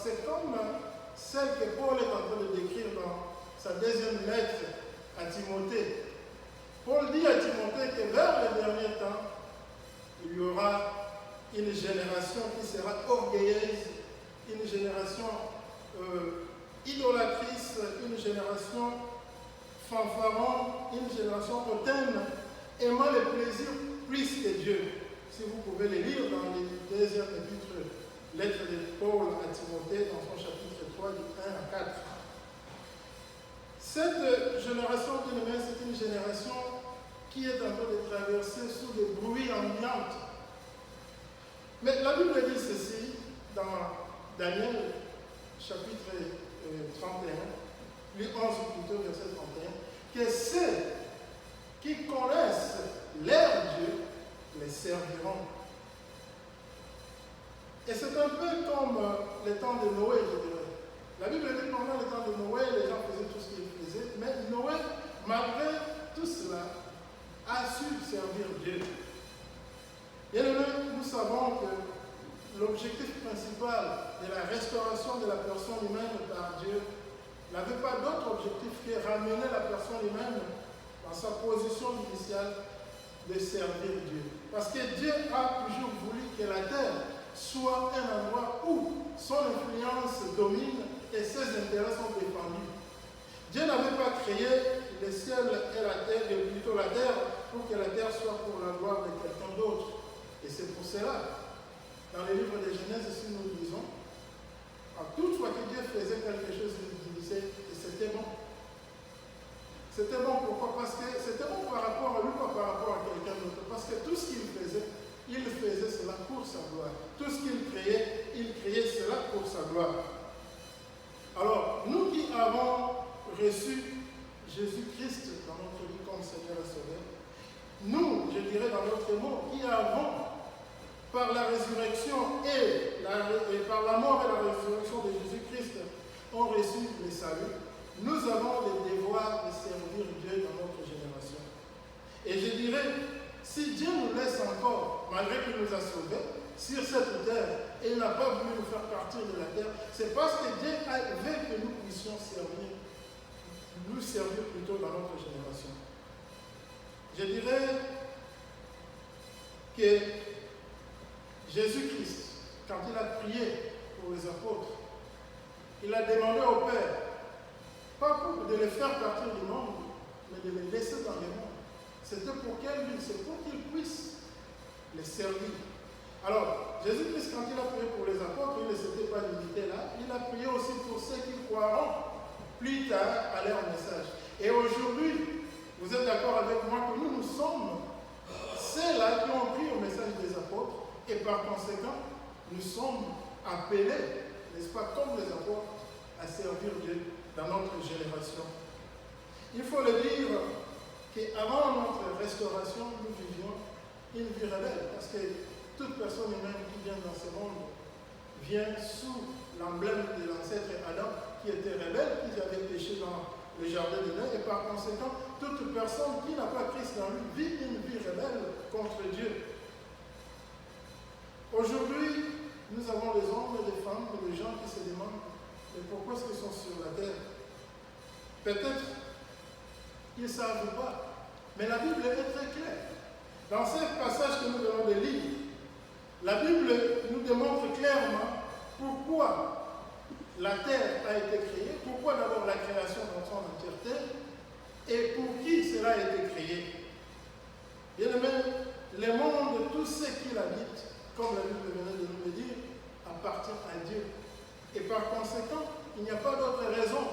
c'est comme celle que Paul est en train de décrire dans sa deuxième lettre à Timothée. Paul dit à Timothée que vers les derniers temps, il y aura une génération qui sera orgueilleuse, une génération idolâtrice, une génération fanfaron, une génération hautaine, aimant les plaisirs plus que Dieu. Si vous pouvez les lire dans les deuxième épître, lettre de Paul à Timothée, dans son chapitre 3, du 1 à 4. Cette génération, c'est une génération qui est en train de traverser sous des bruits ambiants. Mais la Bible dit ceci dans Daniel, chapitre 31, lui 11 plutôt, verset 31, que ceux qui connaissent leur Dieu les serviront. Et c'est un peu comme les temps de Noé, je dirais. La Bible dit que pendant le temps de Noé, les gens faisaient tout ce qu'ils faisaient, mais Noé, malgré tout cela, a su servir Dieu. Bien aimé, nous savons que l'objectif principal de la restauration de la personne humaine par Dieu n'avait pas d'autre objectif que ramener la personne humaine dans sa position initiale de servir Dieu. Parce que Dieu a toujours voulu que la terre soit un endroit où son influence domine et ses intérêts sont défendus. Dieu n'avait pas créé le ciel et la terre, et plutôt la terre, pour que la terre soit pour la gloire de quelqu'un d'autre. Et c'est pour cela, dans les livres de Genèse, si nous lisons, à toute fois que Dieu faisait quelque chose, il disait que c'était bon. C'était bon, pourquoi? Parce que c'était bon par rapport à lui, pas par rapport à quelqu'un d'autre. Parce que tout ce qu'il faisait cela pour sa gloire. Tout ce qu'il créait, il créait cela pour sa gloire. Alors, nous qui avons reçu Jésus-Christ dans notre vie comme Seigneur et Sauveur, nous, je dirais dans notre mot, qui avons, par la résurrection et par la mort et la résurrection de Jésus-Christ, ont reçu le salut, nous avons le devoir de servir Dieu dans notre génération. Et je dirais, si Dieu nous laisse encore, malgré qu'il nous a sauvés, sur cette terre, et il n'a pas voulu nous faire partir de la terre, c'est parce que Dieu veut que nous puissions nous servir plutôt dans notre génération. Je dirais que Jésus-Christ, quand il a prié pour les apôtres, il a demandé au Père, pas pour de les faire partir du monde, mais de les laisser dans le monde. C'était pour quel but? C'est pour qu'ils puissent les servir. Alors, Jésus-Christ, quand il a prié pour les apôtres, il ne s'était pas limité là, il a prié aussi pour ceux qui croiront plus tard à leur message. Et aujourd'hui, vous êtes d'accord avec moi que nous sommes ceux-là qui ont pris au message des apôtres, et par conséquent, nous sommes appelés, n'est-ce pas, comme les apôtres, à servir Dieu dans notre génération. Il faut le dire qu'avant notre restauration, nous vivions une vie rebelle, parce que toute personne humaine qui vient dans ce monde vient sous l'emblème de l'ancêtre Adam, qui était rebelle, qui avait péché dans le jardin de l'Éden, et par conséquent, toute personne qui n'a pas Christ dans lui vit une vie rebelle contre Dieu. Aujourd'hui, nous avons des hommes et des femmes, et des gens qui se demandent mais pourquoi est-ce qu'ils sont sur la terre? Peut-être ils ne savent pas, mais la Bible est très claire. Dans ce passage que nous venons de lire, la Bible nous démontre clairement pourquoi la terre a été créée, pourquoi d'abord la création dans son entièreté, et pour qui cela a été créé. Bien aimé, le monde, tout ce qui l'habite, comme la Bible venait de nous le dire, appartient à Dieu. Et par conséquent, il n'y a pas d'autre raison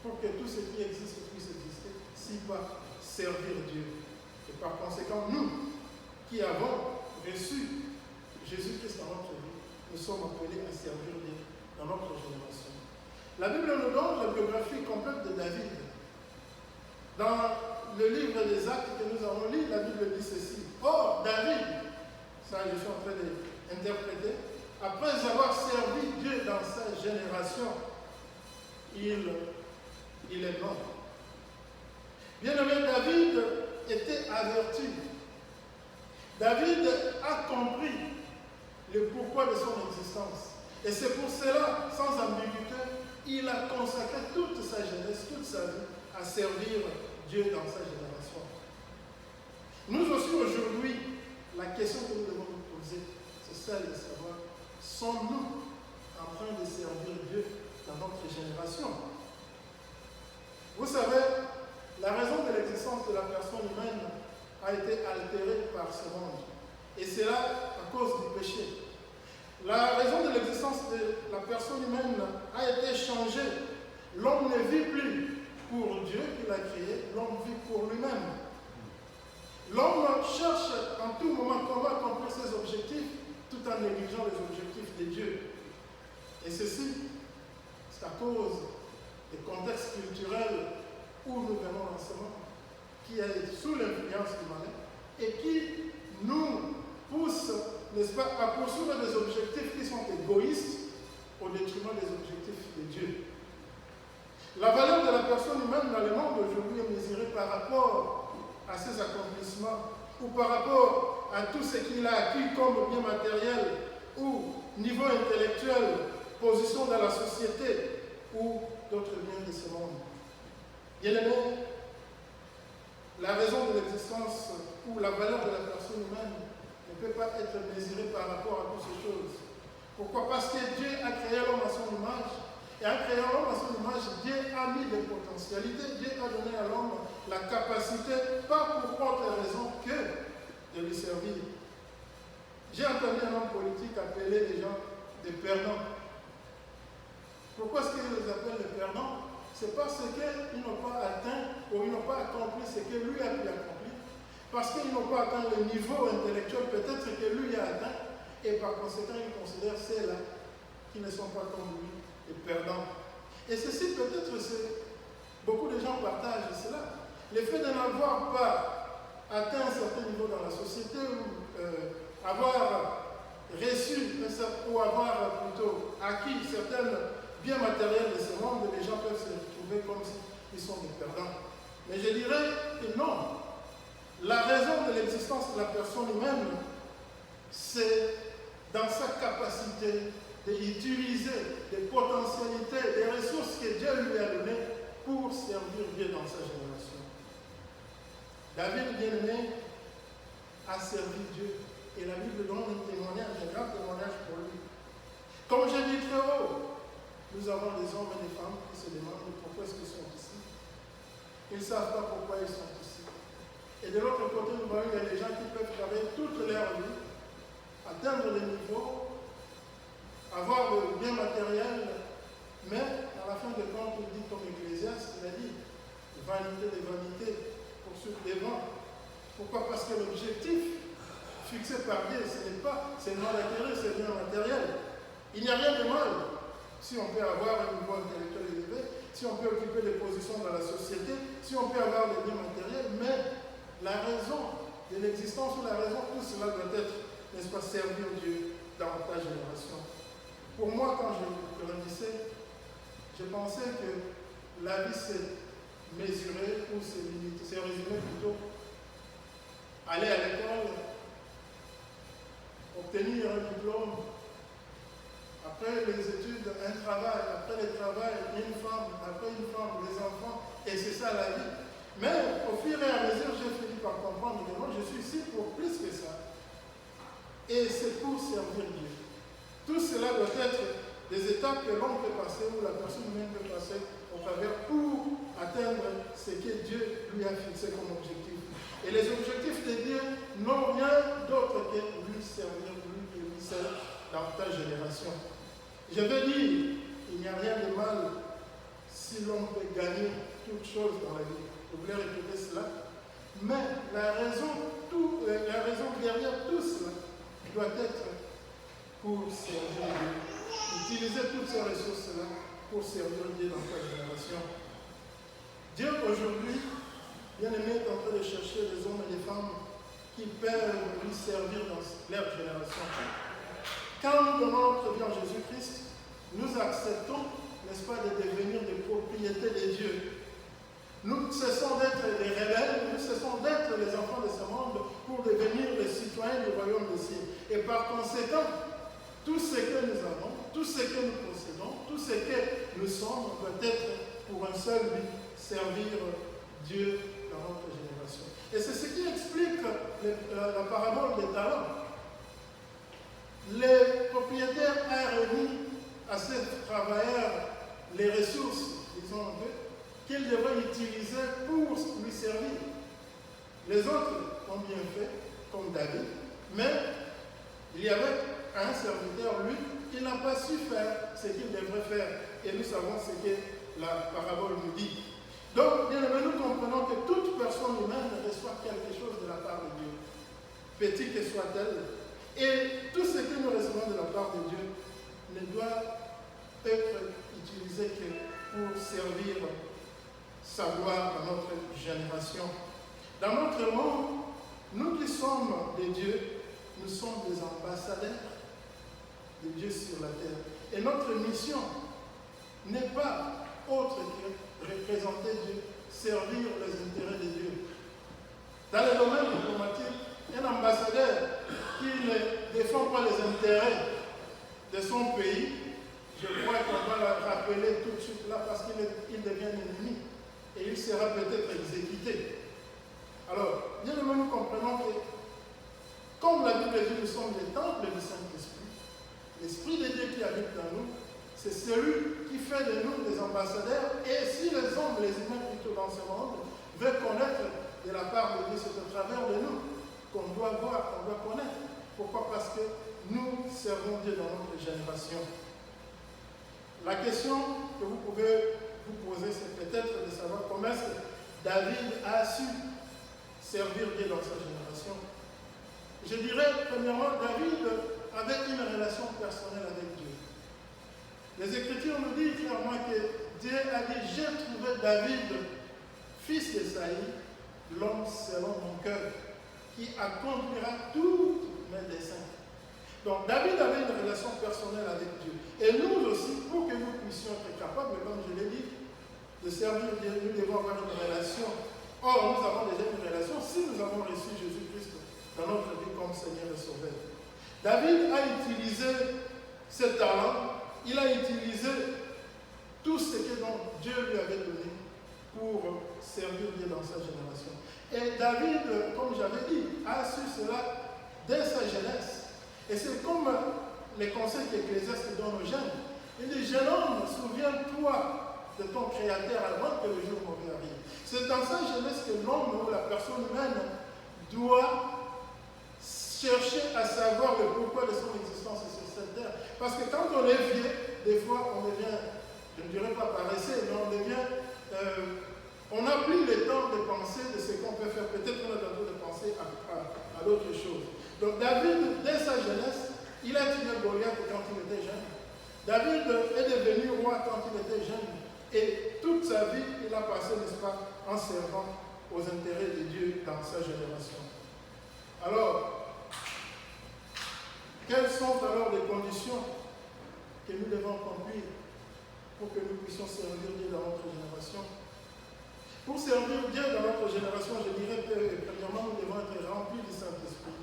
pour que tout ce qui existe puisse exister, si pas servir Dieu. Et par conséquent, nous qui avons reçu Jésus-Christ dans notre vie, nous sommes appelés à servir Dieu dans notre génération. La Bible nous donne la biographie complète de David. Dans le livre des Actes que nous avons lu, la Bible dit ceci. Or, David, ça je suis en train d'interpréter, après avoir servi Dieu dans sa génération, il est mort. Bien-aimé, David était averti. David a compris le pourquoi de son existence. Et c'est pour cela, sans ambiguïté, il a consacré toute sa jeunesse, toute sa vie à servir Dieu dans sa génération. Nous aussi aujourd'hui, la question que nous devons nous poser, c'est celle de savoir, sommes-nous en train de servir Dieu dans notre génération? Vous savez, la raison de l'existence de la personne humaine a été altérée par ce monde. Et c'est là à cause du péché. La raison de l'existence de la personne humaine a été changée. L'homme ne vit plus pour Dieu qui l'a créé, l'homme vit pour lui-même. L'homme cherche en tout moment comment accomplir ses objectifs tout en négligeant les objectifs de Dieu. Et ceci, c'est à cause des contextes culturels où nous venons dans ce monde, qui est sous l'influence du malin et qui nous pousse, n'est-ce pas, à poursuivre des objectifs qui sont égoïstes au détriment des objectifs de Dieu. La valeur de la personne humaine dans le monde aujourd'hui est mesurée par rapport à ses accomplissements ou par rapport à tout ce qu'il a acquis comme bien matériel ou niveau intellectuel, position dans la société ou d'autres biens de ce monde. Bien-aimés, la raison de l'existence ou la valeur de la personne humaine ne peut pas être mesurée par rapport à toutes ces choses. Pourquoi? Parce que Dieu a créé l'homme à son image. Et en créant l'homme à son image, Dieu a mis des potentialités. Dieu a donné à l'homme la capacité, pas pour autre raison que de lui servir. J'ai entendu un homme politique appeler les gens des perdants. Pourquoi est-ce qu'il les appelle les perdants? C'est parce qu'ils n'ont pas atteint ou ils n'ont pas accompli ce que lui a pu accomplir. Parce qu'ils n'ont pas atteint le niveau intellectuel peut-être que lui a atteint. Et par conséquent, ils considèrent ceux-là qui ne sont pas comme lui les perdants. Et ceci peut-être, beaucoup de gens partagent cela. Le fait de n'avoir pas atteint un certain niveau dans la société ou avoir reçu ou avoir plutôt acquis certains biens matériels de ce monde, les gens peuvent se retrouver comme s'ils sont des perdants. Mais je dirais que non. La raison de l'existence de la personne humaine, c'est dans sa capacité d'utiliser des potentialités, des ressources que Dieu lui a données pour servir Dieu dans sa génération. David, bien-aimé, a servi Dieu. Et la Bible donne un témoignage, un grand témoignage pour lui. Comme j'ai dit très haut, nous avons des hommes et des femmes qui se demandent pourquoi est-ce qu'ils sont ici. Ils ne savent pas pourquoi ils sont ici. Et de l'autre côté, nous voyons qu'il y a des gens qui peuvent travailler toute leur vie, atteindre les niveaux, avoir le bien matériel, mais à la fin de compte, il dit comme Ecclésiaste, il a dit, vanité des vanités, poursuivre des vents. Pourquoi? Parce que l'objectif fixé par Dieu, ce n'est pas seulement d'acquérir ces biens matériels. Il n'y a rien de mal si on peut avoir un niveau intellectuel élevé, si on peut occuper des positions dans la société, si on peut avoir des biens matériels, mais la raison de l'existence ou la raison de tout cela doit être, n'est-ce pas, servir Dieu dans ta génération. Pour moi, quand je grandissais, je pensais que la vie s'est mesurée ou s'est résumée plutôt aller à l'école, obtenir un diplôme, après les études, un travail, après le travail, une femme, après une femme, les enfants, et c'est ça la vie. Mais au fur et à mesure, j'ai fini par comprendre que moi, je suis ici pour plus que ça. Et c'est pour servir Dieu. Tout cela doit être des étapes que l'homme peut passer, ou la personne humaine peut passer au travers pour atteindre ce que Dieu lui a fixé comme objectif. Et les objectifs de Dieu n'ont rien d'autre que lui servir, lui et lui seul dans ta génération. Je veux dire, il n'y a rien de mal si l'homme peut gagner toutes choses dans la vie. Je voulais répéter cela. Mais la raison derrière tout cela doit être pour servir Dieu. Utiliser toutes ces ressources-là pour servir Dieu dans ta génération. Dieu aujourd'hui, bien-aimé, est en train de chercher des hommes et des femmes qui peuvent lui servir dans leur génération. Quand nous donnons notre vie en Jésus-Christ, nous acceptons, n'est-ce pas, de devenir des propriétés de Dieu. Nous cessons d'être des rebelles, nous cessons d'être les enfants de ce monde pour devenir les citoyens du royaume des cieux. Et par conséquent, tout ce que nous avons, tout ce que nous possédons, tout ce que nous sommes doit être pour un seul but, servir Dieu dans notre génération. Et c'est ce qui explique la parabole des talents. Les propriétaires ont remis à ces travailleurs les ressources, disons un peu, qu'ils devraient utiliser pour lui servir. Les autres ont bien fait, comme David, mais il y avait un serviteur, lui, qui n'a pas su faire ce qu'il devrait faire. Et nous savons ce que la parabole nous dit. Donc, bien aimé, nous comprenons que toute personne humaine reçoit quelque chose de la part de Dieu, petit que soit-elle. Et tout ce que nous recevons de la part de Dieu ne doit être utilisé que pour servir sa gloire dans notre génération. Dans notre monde, nous qui sommes des dieux, nous sommes des ambassadeurs de Dieu sur la terre. Et notre mission n'est pas autre que représenter Dieu, servir les intérêts de Dieu. Dans le domaine diplomatique, un ambassadeur qui ne défend pas les intérêts de son pays, je crois qu'on va le rappeler tout de suite là parce qu'il devient ennemi et il sera peut-être exécuté. Alors, bien aimé, nous comprenons que, comme la Bible dit, nous sommes les temples du Saint-Esprit. L'Esprit de Dieu qui habite dans nous, c'est celui qui fait de nous des ambassadeurs. Et si les hommes, les humains plutôt dans ce monde, veulent connaître de la part de Dieu, c'est au travers de nous qu'on doit voir, qu'on doit connaître. Pourquoi? Parce que nous servons Dieu dans notre génération. La question que vous pouvez vous poser, c'est peut-être de savoir comment est-ce que David a su servir Dieu dans sa génération. Je dirais, premièrement, David avait une relation personnelle avec Dieu. Les Écritures nous disent clairement que Dieu a dit, j'ai trouvé David, fils d'Esaïe, l'homme selon mon cœur, qui accomplira tous mes desseins. Donc David avait une relation personnelle avec Dieu. Et nous aussi, pour que nous puissions être capables, comme je l'ai dit, de servir Dieu, nous devons avoir une relation. Or, nous avons déjà une relation si nous avons reçu Jésus-Christ dans notre vie comme Seigneur et Sauveur. David a utilisé ses talents, il a utilisé tout ce que Dieu lui avait donné pour servir Dieu dans sa génération. Et David, comme j'avais dit, a su cela dès sa jeunesse. Et c'est comme les conseils qu'Ecclésiaste donne aux jeunes. Il dit, jeune homme, souviens-toi de ton Créateur avant que le jour mauvais arrive. C'est dans sa jeunesse que l'homme ou la personne humaine doit chercher à savoir le pourquoi de son existence sur cette terre. Parce que quand on est vieux, des fois on devient, je ne dirais pas paresseux, mais on devient, on n'a plus le temps de penser de ce qu'on peut faire. Peut-être qu'on a le temps de penser à d'autres choses. Donc David, dès sa jeunesse, il a tué Goliath quand il était jeune. David est devenu roi quand il était jeune. Et toute sa vie, il a passé, n'est-ce pas, en servant aux intérêts de Dieu dans sa génération. Alors, quelles sont alors les conditions que nous devons accomplir pour que nous puissions servir Dieu dans notre génération? Pour servir Dieu dans notre génération, je dirais que premièrement, nous devons être remplis du Saint-Esprit.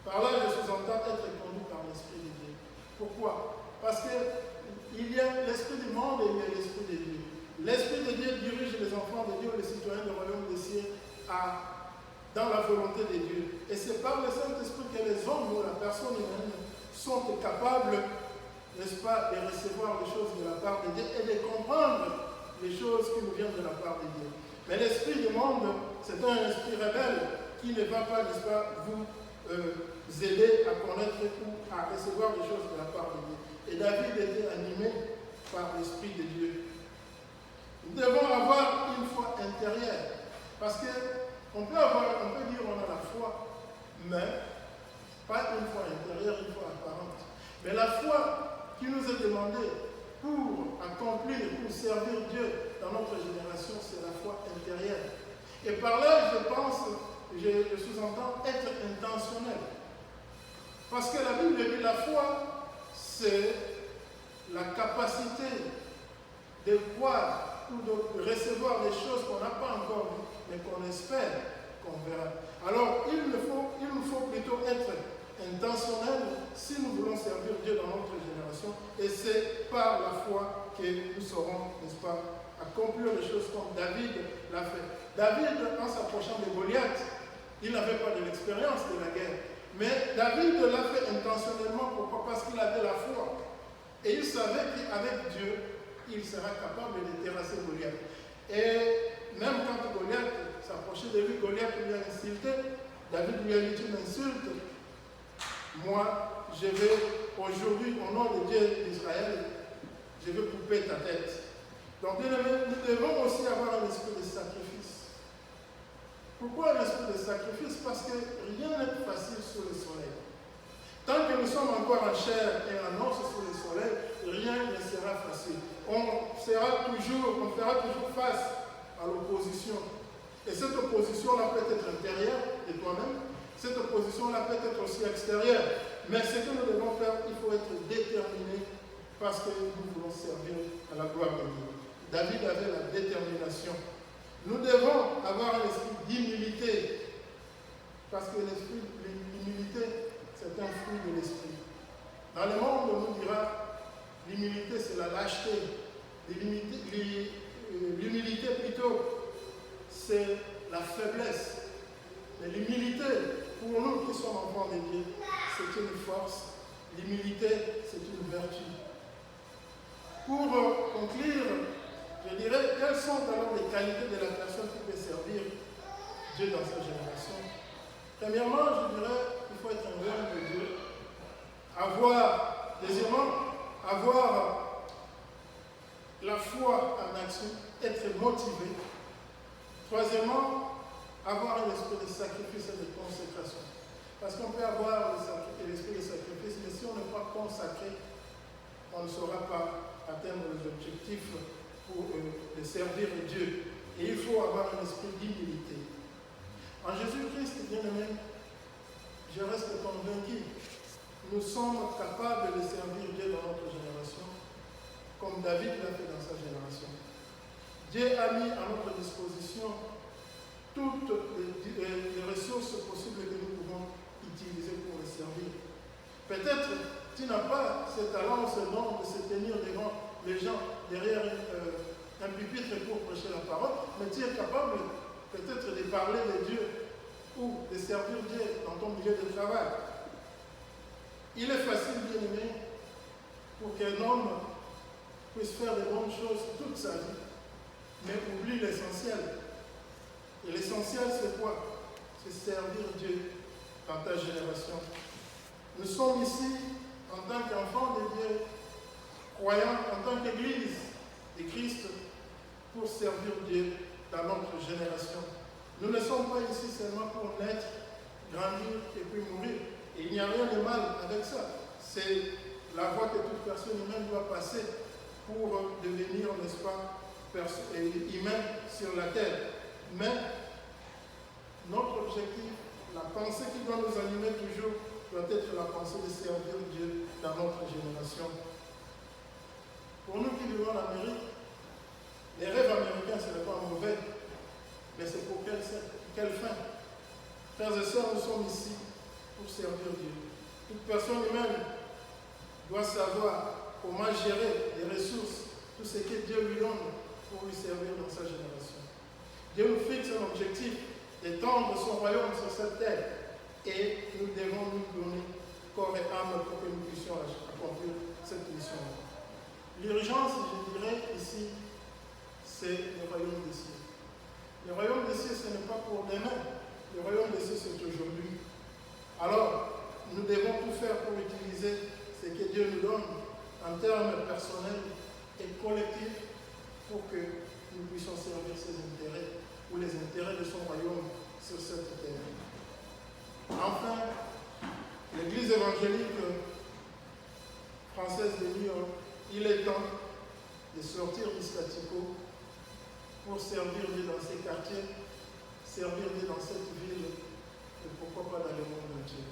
Par là, je sous-entends être conduit par l'Esprit de Dieu. Pourquoi? Parce qu'il y a l'Esprit du monde et il y a l'Esprit de Dieu. L'Esprit de Dieu dirige les enfants de Dieu, les citoyens du royaume des cieux, dans la volonté de Dieu. Et c'est par le Saint-Esprit que les hommes ou la personne humaine sont capables, n'est-ce pas, de recevoir les choses de la part de Dieu et de comprendre les choses qui nous viennent de la part de Dieu. Mais l'esprit du monde, c'est un esprit rebelle qui ne va pas, n'est-ce pas, vous aider à connaître ou à recevoir des choses de la part de Dieu. Et David était animé par l'Esprit de Dieu. Nous devons avoir une foi intérieure. Parce qu'on peut dire on a la foi, mais pas une foi intérieure, une foi apparente. Mais la foi qui nous est demandée pour accomplir, pour servir Dieu dans notre génération, c'est la foi intérieure. Et par là, je pense, je sous-entends être intentionnel. Parce que la Bible dit la foi, c'est la capacité de croire ou de recevoir des choses qu'on n'a pas encore vues, mais qu'on espère qu'on verra. Alors, il nous faut plutôt être intentionnel si nous voulons servir Dieu dans notre génération. Et c'est par la foi que nous saurons, n'est-ce pas, accomplir les choses comme David l'a fait. David, en s'approchant de Goliath, il n'avait pas de l'expérience de la guerre. Mais David l'a fait intentionnellement. Pourquoi? Parce qu'il avait la foi. Et il savait qu'avec Dieu, il sera capable de terrasser Goliath. Et même quand Goliath s'approchait de lui, Goliath lui a insulté. David lui a dit: tu m'insultes. Moi, je vais aujourd'hui, au nom de Dieu d'Israël, je vais couper ta tête. Donc, bien aimé, nous devons aussi avoir un esprit de sacrifice. Pourquoi un esprit de sacrifice? Parce que rien n'est facile sous le soleil. Tant que nous sommes encore en chair et en os sous le soleil, rien ne sera facile. On fera toujours face à l'opposition. Et cette opposition-là peut être intérieure de toi-même, cette opposition-là peut être aussi extérieure. Mais ce que nous devons faire, il faut être déterminé parce que nous voulons servir à la gloire de Dieu. David avait la détermination. Nous devons avoir un esprit d'humilité parce que l'humilité, c'est un fruit de l'esprit. Dans le monde, on nous dira l'humilité, c'est la lâcheté. L'humilité plutôt, c'est la faiblesse. Mais l'humilité, pour nous qui sommes enfants de Dieu, c'est une force. L'humilité, c'est une vertu. Pour conclure, je dirais, quelles sont alors les qualités de la personne qui peut servir Dieu dans sa génération? Premièrement, je dirais, il faut être un homme de Dieu. Deuxièmement, avoir la foi en action, être motivé. Troisièmement, avoir un esprit de sacrifice et de consécration. Parce qu'on peut avoir l'esprit de sacrifice, mais si on n'est pas consacré, on ne saura pas atteindre les objectifs pour de servir Dieu. Et il faut avoir un esprit d'humilité. En Jésus-Christ, bien-aimé, je reste convaincu, nous sommes capables de servir Dieu dans notre génération, comme David l'a fait dans sa génération. Dieu a mis à notre disposition toutes les ressources possibles que nous pouvons utiliser pour le servir. Peut-être tu n'as pas ce talent, ce don de se tenir devant les gens derrière un pupitre pour prêcher la parole, mais tu es capable peut-être de parler de Dieu ou de servir Dieu dans ton milieu de travail. Il est facile, bien aimé, pour qu'un homme puisse faire de bonnes choses toute sa vie, mais oublie l'essentiel. Et l'essentiel, c'est quoi? C'est servir Dieu dans ta génération. Nous sommes ici en tant qu'enfants de Dieu, croyants en tant qu'Église de Christ, pour servir Dieu dans notre génération. Nous ne sommes pas ici seulement pour naître, grandir et puis mourir. Et il n'y a rien de mal avec ça. C'est la voie que toute personne humaine doit passer pour devenir, n'est-ce pas, humain sur la terre. Mais notre objectif, la pensée qui doit nous animer toujours, doit être la pensée de servir Dieu dans notre génération. Pour nous qui vivons en Amérique, les rêves américains, ce n'est pas mauvais, mais c'est pour quelle fin? Frères et sœurs, nous sommes ici pour servir Dieu. Toute personne humaine doit savoir comment gérer les ressources, tout ce que Dieu lui donne pour lui servir dans sa génération. Dieu nous fixe un objectif d'étendre son royaume sur cette terre et nous devons nous donner corps et âme pour que nous puissions accomplir cette mission. L'urgence, je dirais ici, c'est le royaume des cieux. Le royaume des cieux, ce n'est pas pour demain. Le royaume des cieux, c'est aujourd'hui. Alors, nous devons tout faire pour utiliser ce que Dieu nous donne en termes personnels et collectifs pour que nous puissions servir ses intérêts ou les intérêts de son royaume sur cette terre. Enfin, l'Église évangélique française de New York, il est temps de sortir du statu quo pour servir Dieu dans ces quartiers, servir Dieu dans cette ville, et pourquoi pas dans le monde entier.